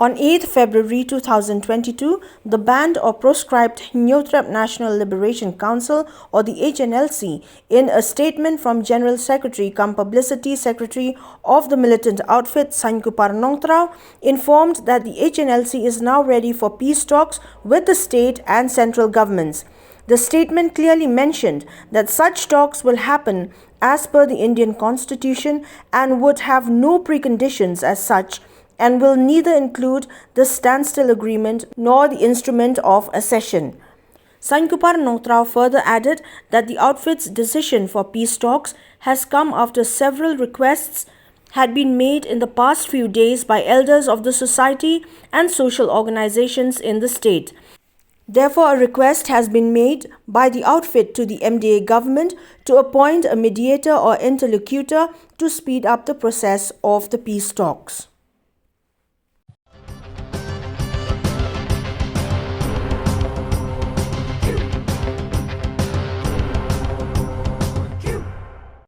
On 8 February 2022, the banned or proscribed HYNNIEWTREP National Liberation Council or the HNLC, in a statement from General Secretary cum Publicity Secretary of the militant outfit SAINKUPAR NONGTRAW, informed that the HNLC is now ready for peace talks with the state and central governments. The statement clearly mentioned that such talks will happen as per the Indian Constitution and would have no preconditions as such, and will neither include the standstill agreement nor the instrument of accession. SAINKUPAR NONGTRAW further added that the outfit's decision for peace talks has come after several requests had been made in the past few days by elders of the society and social organizations in the state. Therefore, a request has been made by the outfit to the MDA government to appoint a mediator or interlocutor to speed up the process of the peace talks.